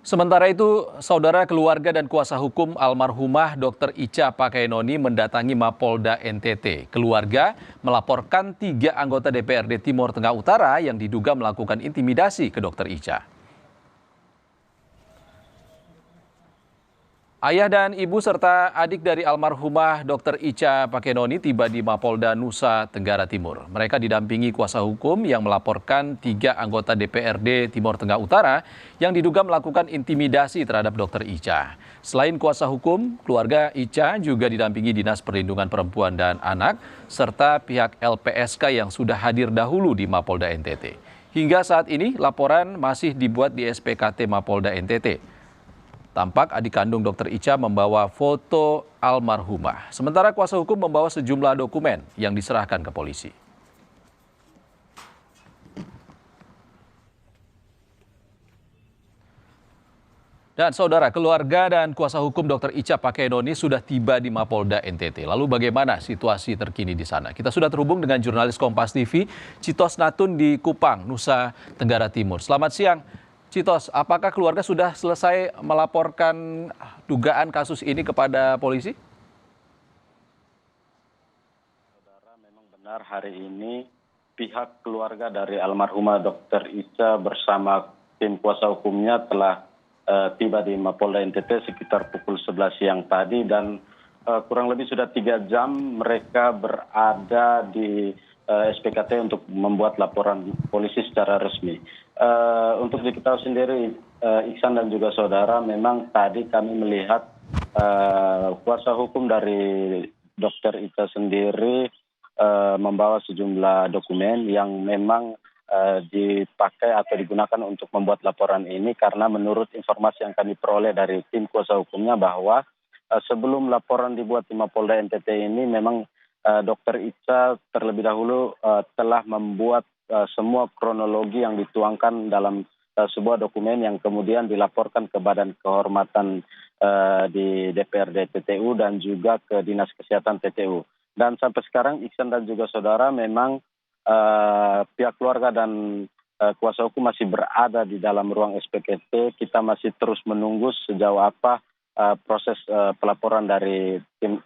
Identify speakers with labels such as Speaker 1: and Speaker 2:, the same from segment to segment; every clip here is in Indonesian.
Speaker 1: Sementara itu, saudara keluarga dan kuasa hukum almarhumah Dr. Icha Pakaenoni mendatangi Mapolda NTT. Keluarga melaporkan 3 anggota DPRD Timur Tengah Utara yang diduga melakukan intimidasi ke Dr. Icha. Ayah dan ibu serta adik dari almarhumah Dr. Icha Pakaenoni tiba di Mapolda Nusa Tenggara Timur. Mereka didampingi kuasa hukum yang melaporkan 3 anggota DPRD Timur Tengah Utara yang diduga melakukan intimidasi terhadap Dr. Icha. Selain kuasa hukum, keluarga Icha juga didampingi Dinas Perlindungan Perempuan dan Anak serta pihak LPSK yang sudah hadir dahulu di Mapolda NTT. Hingga saat ini laporan masih dibuat di SPKT Mapolda NTT. Tampak adik kandung Dr. Icha membawa foto almarhumah. Sementara kuasa hukum membawa sejumlah dokumen yang diserahkan ke polisi. Dan saudara, keluarga dan kuasa hukum Dr. Icha Pakaenoni sudah tiba di Mapolda NTT. Lalu bagaimana situasi terkini di sana? Kita sudah terhubung dengan jurnalis Kompas TV, Citos Natun di Kupang, Nusa Tenggara Timur. Selamat siang. Citos, apakah keluarga sudah selesai melaporkan dugaan kasus ini kepada polisi?
Speaker 2: Saudara, memang benar hari ini pihak keluarga dari almarhumah Dr. Icha bersama tim kuasa hukumnya telah tiba di Mapolda NTT sekitar pukul 11 siang tadi dan kurang lebih sudah 3 jam mereka berada di SPKT untuk membuat laporan polisi secara resmi. Untuk diketahui sendiri, Iksan dan juga saudara, memang tadi kami melihat kuasa hukum dari Dr. Icha sendiri membawa sejumlah dokumen yang memang dipakai atau digunakan untuk membuat laporan ini karena menurut informasi yang kami peroleh dari tim kuasa hukumnya bahwa sebelum laporan dibuat di Mapolda NTT ini memang Dr. Icha terlebih dahulu telah membuat semua kronologi yang dituangkan dalam sebuah dokumen yang kemudian dilaporkan ke Badan Kehormatan di DPRD TTU dan juga ke Dinas Kesehatan TTU. Dan sampai sekarang Iksan dan juga saudara memang pihak keluarga dan kuasa hukum masih berada di dalam ruang SPKT. Kita masih terus menunggu sejauh apa proses pelaporan dari tim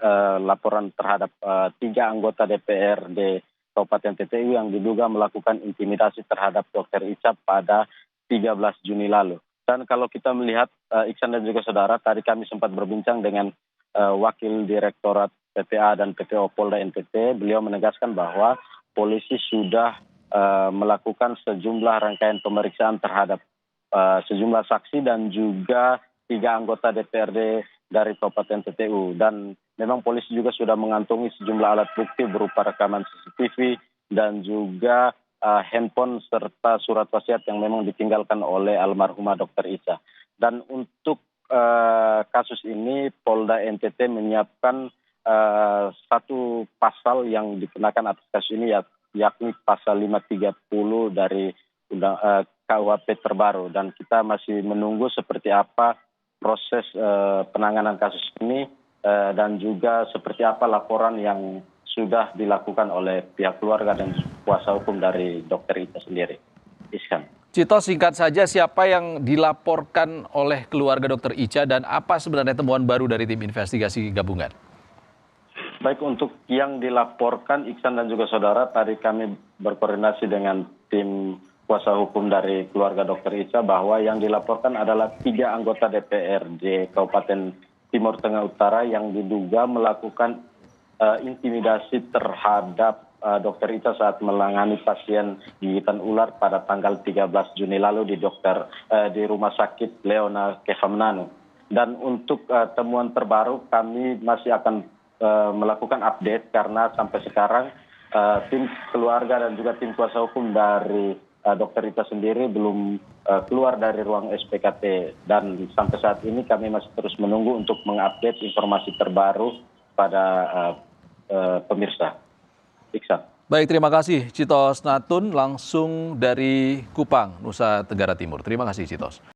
Speaker 2: laporan terhadap 3 anggota DPRD Kabupaten TTU yang diduga melakukan intimidasi terhadap Dr. Icha pada 13 Juni lalu. Dan kalau kita melihat Iksan dan juga saudara, tadi kami sempat berbincang dengan Wakil Direktorat PPA dan PPO Polda NTT. Beliau menegaskan bahwa polisi sudah melakukan sejumlah rangkaian pemeriksaan terhadap sejumlah saksi dan juga 3 anggota DPRD dari Kabupaten TTU. Dan memang polisi juga sudah mengantongi sejumlah alat bukti berupa rekaman CCTV dan juga handphone serta surat wasiat yang memang ditinggalkan oleh almarhumah Dr. Icha. Dan untuk kasus ini Polda NTT menyiapkan satu pasal yang dikenakan atas kasus ini yakni pasal 530 dari KUHP terbaru. Dan kita masih menunggu seperti apa proses penanganan kasus ini dan juga seperti apa laporan yang sudah dilakukan oleh pihak keluarga dan kuasa hukum dari Dr. Icha sendiri. Iskan.
Speaker 1: Cito, singkat saja siapa yang dilaporkan oleh keluarga Dr. Icha dan apa sebenarnya temuan baru dari tim investigasi gabungan?
Speaker 2: Baik, untuk yang dilaporkan Iksan dan juga saudara, tadi kami berkoordinasi dengan tim kuasa hukum dari keluarga Dr. Icha bahwa yang dilaporkan adalah 3 anggota DPRD Kabupaten Timur Tengah Utara yang diduga melakukan intimidasi terhadap Dr. Icha saat menangani pasien gigitan ular pada tanggal 13 Juni lalu di Rumah Sakit Leona Kehamnanu. Dan untuk temuan terbaru kami masih akan melakukan update karena sampai sekarang tim keluarga dan juga tim kuasa hukum dari Dr. Icha sendiri belum keluar dari ruang SPKT dan sampai saat ini kami masih terus menunggu untuk mengupdate informasi terbaru pada pemirsa. Iksan.
Speaker 1: Baik, terima kasih Citos Natun langsung dari Kupang, Nusa Tenggara Timur. Terima kasih Citos.